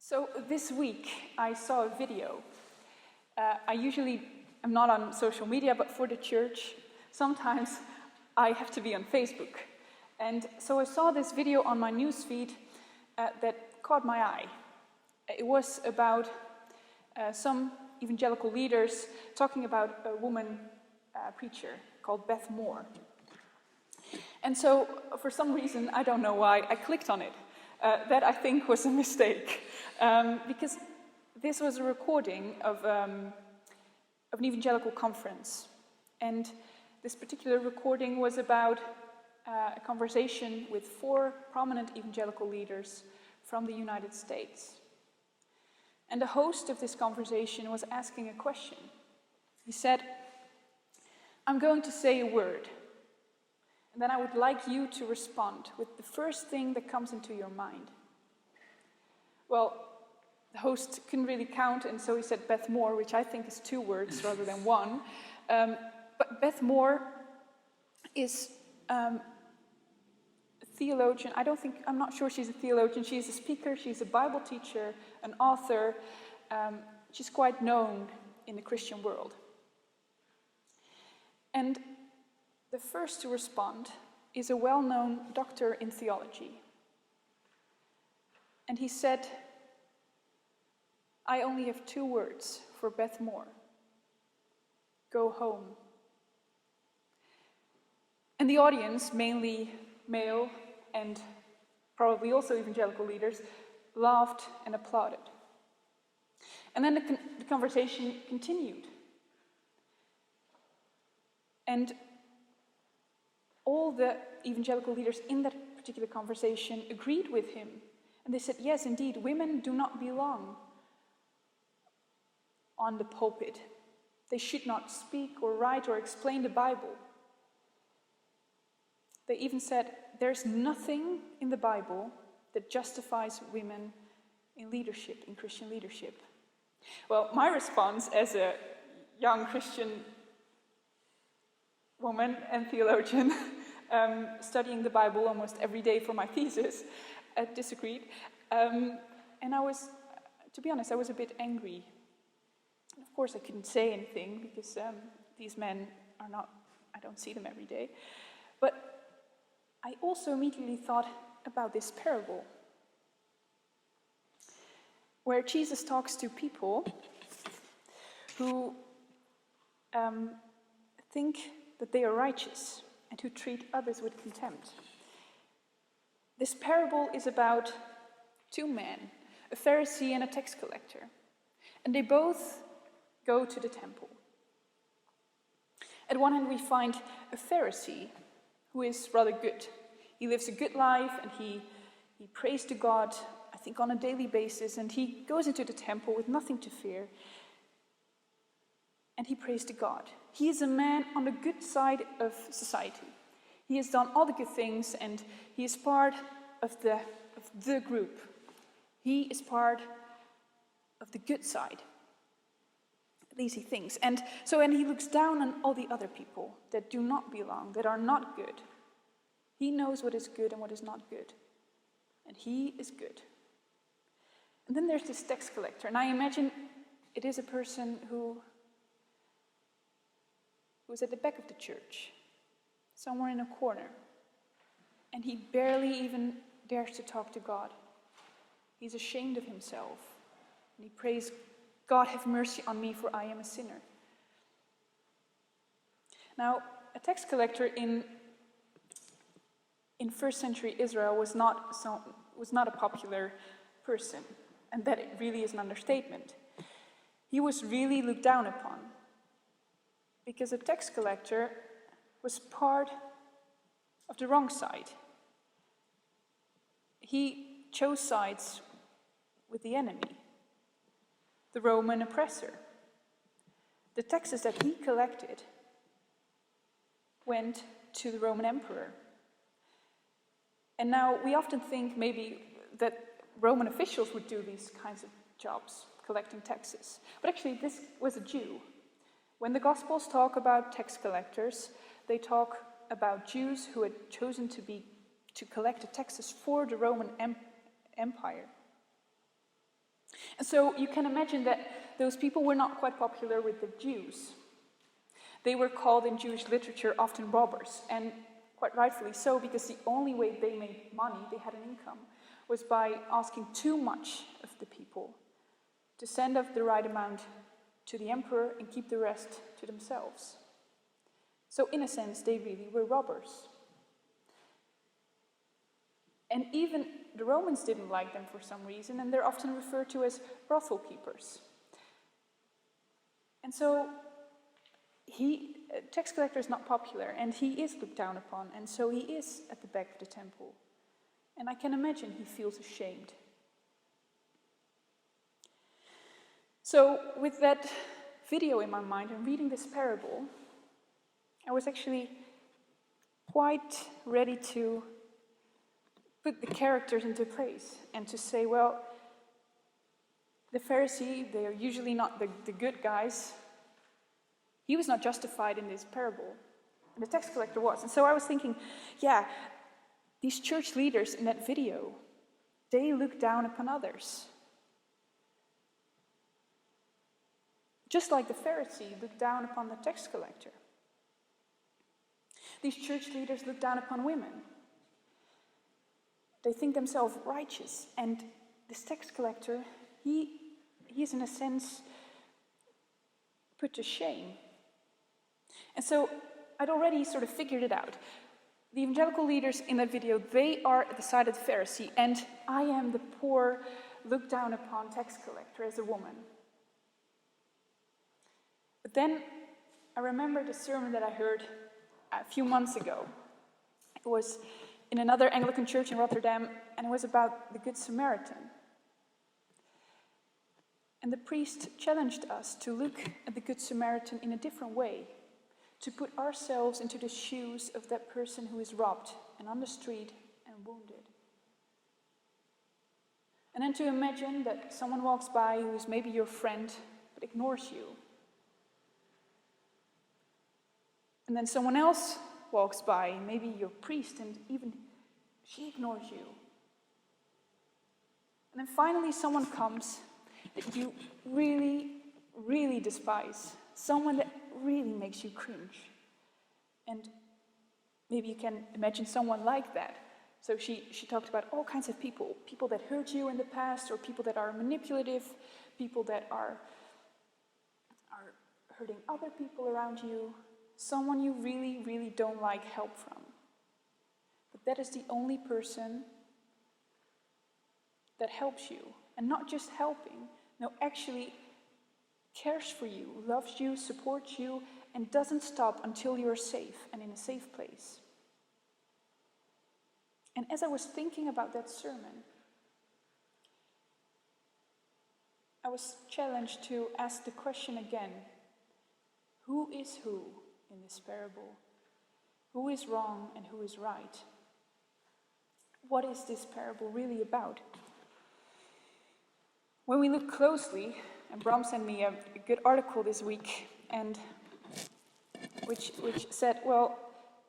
So this week I saw a video. I usually am not on social media, but for the church, sometimes I have to be on Facebook. And so I saw this video on my newsfeed that caught my eye. It was about some evangelical leaders talking about a woman preacher called Beth Moore. And so, for some reason, I don't know why, I clicked on it. That I think was a mistake, because this was a recording of an evangelical conference. And this particular recording was about a conversation with 4 prominent evangelical leaders from the United States. And the host of this conversation was asking a question. He said, "I'm going to say a word, and then I would like you to respond with the first thing that comes into your mind." Well, the host couldn't really count, and so he said Beth Moore, which I think is 2 words rather than 1. But Beth Moore is a theologian. I'm not sure she's a theologian. She's a speaker, she's a Bible teacher, an author. She's quite known in the Christian world. And the first to respond is a well-known doctor in theology. And he said, "I only have 2 words for Beth Moore. Go home." And the audience, mainly male and probably also evangelical leaders, laughed and applauded. And then the conversation continued. And all the evangelical leaders in that particular conversation agreed with him. And they said, yes, indeed, women do not belong on the pulpit. They should not speak or write or explain the Bible. They even said, there's nothing in the Bible that justifies women in leadership, in Christian leadership. Well, my response as a young Christian woman and theologian, studying the Bible almost every day for my thesis, disagreed. And I was, to be honest, I was a bit angry. And of course, I couldn't say anything because these men are not, I don't see them every day. But I also immediately thought about this parable where Jesus talks to people who think that they are righteous and who treat others with contempt. This parable is about 2 men, a Pharisee and a tax collector, and they both go to the temple. At one hand we find a Pharisee who is rather good. He lives a good life and he prays to God, I think on a daily basis, and he goes into the temple with nothing to fear. And he prays to God. He is a man on the good side of society. He has done all the good things and he is part of the group. He is part of the good side. At least he thinks. And he looks down on all the other people that do not belong, that are not good. He knows what is good and what is not good. And he is good. And then there's this tax collector. And I imagine it is a person who was at the back of the church, somewhere in a corner. And he barely even dares to talk to God. He's ashamed of himself. And he prays, "God, have mercy on me, for I am a sinner." Now, a tax collector in 1st century Israel was not a popular person. And that it really is an understatement. He was really looked down upon. Because a tax collector was part of the wrong side. He chose sides with the enemy, the Roman oppressor. The taxes that he collected went to the Roman emperor. And now we often think maybe that Roman officials would do these kinds of jobs, collecting taxes. But actually this was a Jew. When the Gospels talk about tax collectors, they talk about Jews who had chosen to collect the taxes for the Roman Empire. And so you can imagine that those people were not quite popular with the Jews. They were called in Jewish literature often robbers, and quite rightfully so, because the only way they made money, they had an income, was by asking too much of the people to send up the right amount to the emperor and keep the rest to themselves. So in a sense, they really were robbers. And even the Romans didn't like them for some reason, and they're often referred to as brothel keepers. And so tax collector is not popular, and he is looked down upon, and so he is at the back of the temple. And I can imagine he feels ashamed. So with that video in my mind and reading this parable, I was actually quite ready to put the characters into place and to say, well, the Pharisee, they are usually not the good guys. He was not justified in this parable, and the tax collector was. And so I was thinking, yeah, these church leaders in that video, they look down upon others. Just like the Pharisee looked down upon the tax collector. These church leaders look down upon women. They think themselves righteous, and this tax collector, he is in a sense put to shame. And so I'd already sort of figured it out. The evangelical leaders in that video, they are at the side of the Pharisee, and I am the poor, looked down upon tax collector as a woman. But then I remembered a sermon that I heard a few months ago. It was in another Anglican church in Rotterdam, and it was about the Good Samaritan. And the priest challenged us to look at the Good Samaritan in a different way, to put ourselves into the shoes of that person who is robbed and on the street and wounded. And then to imagine that someone walks by who is maybe your friend but ignores you. And then someone else walks by, maybe your priest, and even she ignores you. And then finally someone comes that you really, really despise. Someone that really makes you cringe. And maybe you can imagine someone like that. So she talked about all kinds of people. People that hurt you in the past, or people that are manipulative, people that are hurting other people around you. Someone you really, really don't like help from. But that is the only person that helps you. And not just helping, no, actually cares for you, loves you, supports you, and doesn't stop until you're safe and in a safe place. And as I was thinking about that sermon, I was challenged to ask the question again, who is who in this parable? Who is wrong and who is right? What is this parable really about? When we look closely, and Bram sent me a good article this week, and which said, well,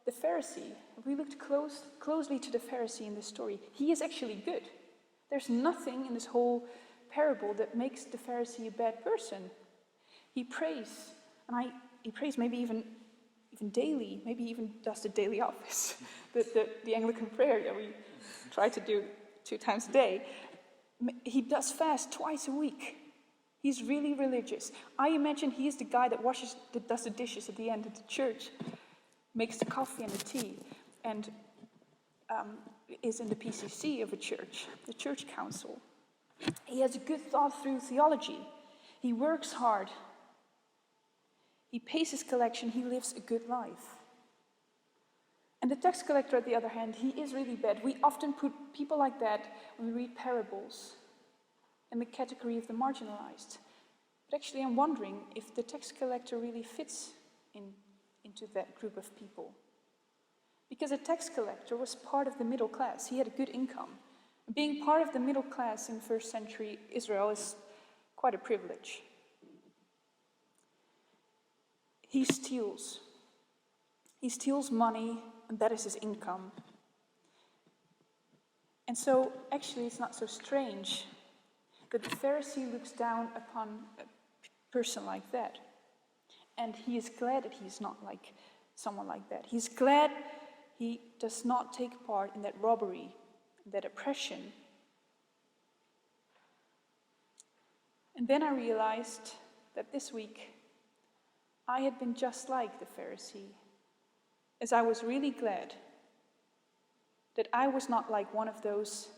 the Pharisee, if we looked closely to the Pharisee in this story, he is actually good. There's nothing in this whole parable that makes the Pharisee a bad person. He prays, and he prays maybe even daily, maybe even does the daily office, the Anglican prayer that we try to do 2 times a day. He does fast twice a week. He's really religious. I imagine he is the guy that does the dishes at the end of the church, makes the coffee and the tea, and is in the PCC of a church, the church council. He has a good thought through theology. He works hard. He pays his collection. He lives a good life. And the tax collector, on the other hand, he is really bad. We often put people like that, when we read parables, in the category of the marginalized. But actually I'm wondering if the tax collector really fits into that group of people. Because a tax collector was part of the middle class. He had a good income. Being part of the middle class in first century Israel is quite a privilege. He steals. He steals money, and that is his income. And so, actually, it's not so strange that the Pharisee looks down upon a person like that. And he is glad that he's not like someone like that. He's glad he does not take part in that robbery, that oppression. And then I realized that this week I had been just like the Pharisee, as I was really glad that I was not like one of those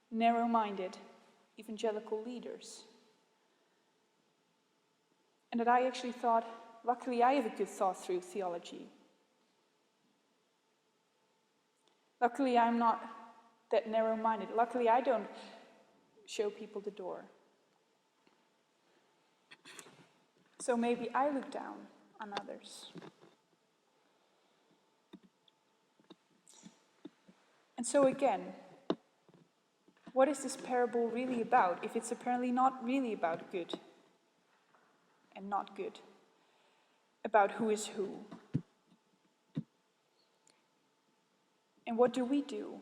narrow-minded evangelical leaders. And that I actually thought, luckily I have a good thought-through theology. Luckily I'm not that narrow-minded. Luckily I don't show people the door. So maybe I look down on others. And so again, what is this parable really about if it's apparently not really about good and not good? About who is who? And what do we do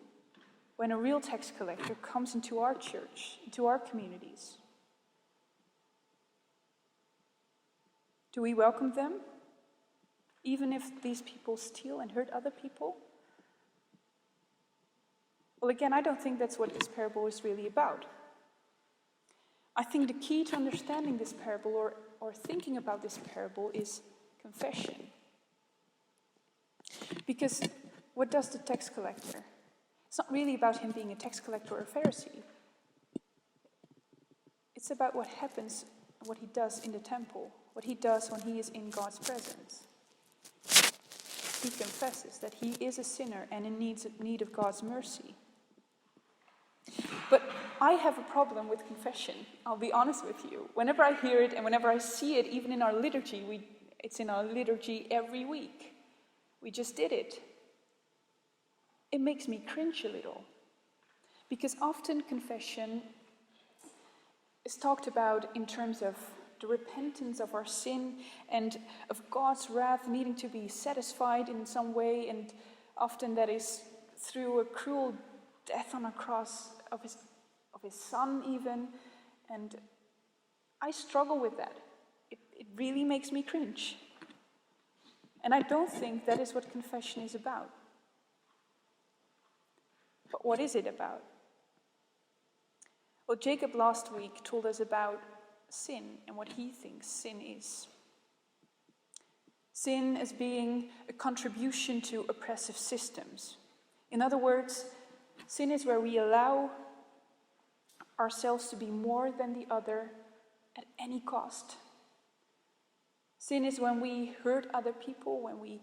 when a real tax collector comes into our church, into our communities? Do we welcome them, even if these people steal and hurt other people? Well, again, I don't think that's what this parable is really about. I think the key to understanding this parable or thinking about this parable is confession. Because what does the tax collector? It's not really about him being a tax collector or a Pharisee. It's about what happens, what he does in the temple, what he does when he is in God's presence. He confesses that he is a sinner and in need of God's mercy. But I have a problem with confession, I'll be honest with you. Whenever I hear it and whenever I see it, even in our liturgy, it's in our liturgy every week. We just did it. It makes me cringe a little. Because often confession is talked about in terms of the repentance of our sin and of God's wrath needing to be satisfied in some way, and often that is through a cruel death on a cross of his son even, and I struggle with that. It really makes me cringe. And I don't think that is what confession is about. But what is it about? Well, Jacob last week told us about sin and what he thinks sin is. Sin as being a contribution to oppressive systems. In other words, sin is where we allow ourselves to be more than the other at any cost. Sin is when we hurt other people, when we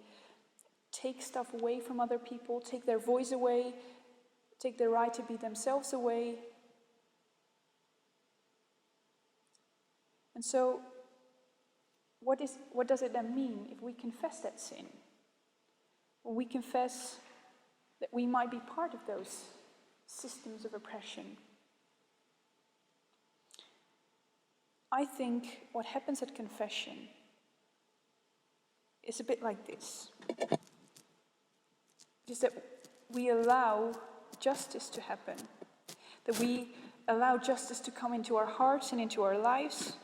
take stuff away from other people, take their voice away, take their right to be themselves away. And so, what does it then mean if we confess that sin? When we confess that we might be part of those systems of oppression. I think what happens at confession is a bit like this. Is that we allow justice to happen. That we allow justice to come into our hearts and into our lives.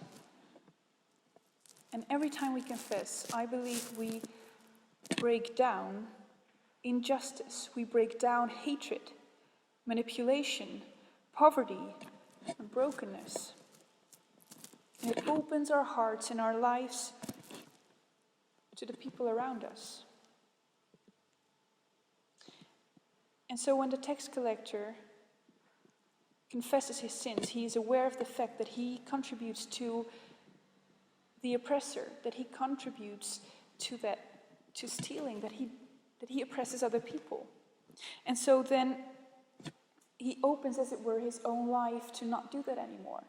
And every time we confess, I believe we break down injustice. We break down hatred, manipulation, poverty, and brokenness. And it opens our hearts and our lives to the people around us. And so when the tax collector confesses his sins, he is aware of the fact that he contributes to the oppressor, that he contributes to stealing, that he oppresses other people. And so then he opens, as it were, his own life to not do that anymore.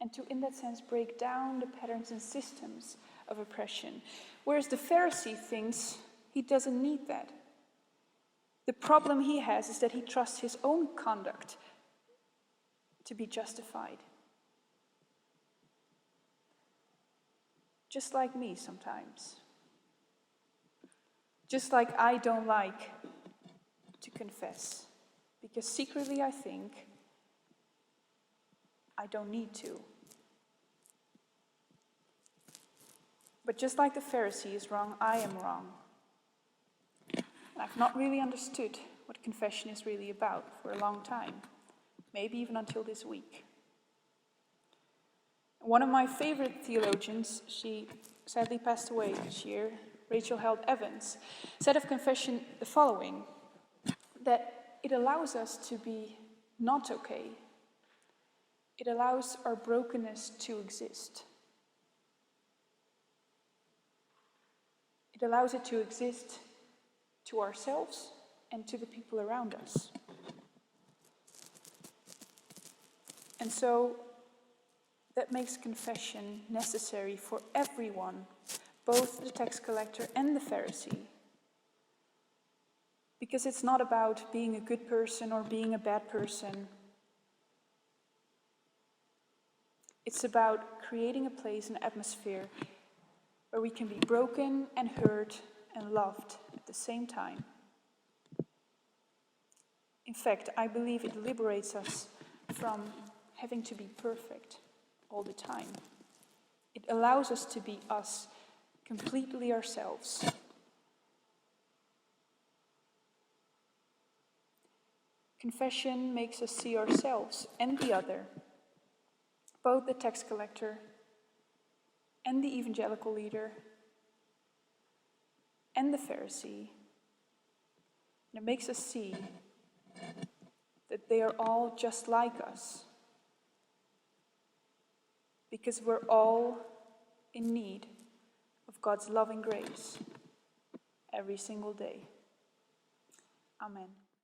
And to, in that sense, break down the patterns and systems of oppression. Whereas the Pharisee thinks he doesn't need that. The problem he has is that he trusts his own conduct to be justified. Just like me sometimes. Just like I don't like to confess. Because secretly I think I don't need to. But just like the Pharisee is wrong, I am wrong. And I've not really understood what confession is really about for a long time, maybe even until this week. One of my favorite theologians, she sadly passed away this year, Rachel Held Evans, said of confession the following, that it allows us to be not okay. It allows our brokenness to exist. It allows it to exist to ourselves and to the people around us. And so that makes confession necessary for everyone, both the tax collector and the Pharisee. Because it's not about being a good person or being a bad person. It's about creating a place, an atmosphere, where we can be broken and hurt and loved at the same time. In fact, I believe it liberates us from having to be perfect all the time. It allows us to be us, completely ourselves. Confession makes us see ourselves and the other, both the tax collector and the evangelical leader and the Pharisee. And it makes us see that they are all just like us, because we're all in need of God's loving grace every single day. Amen.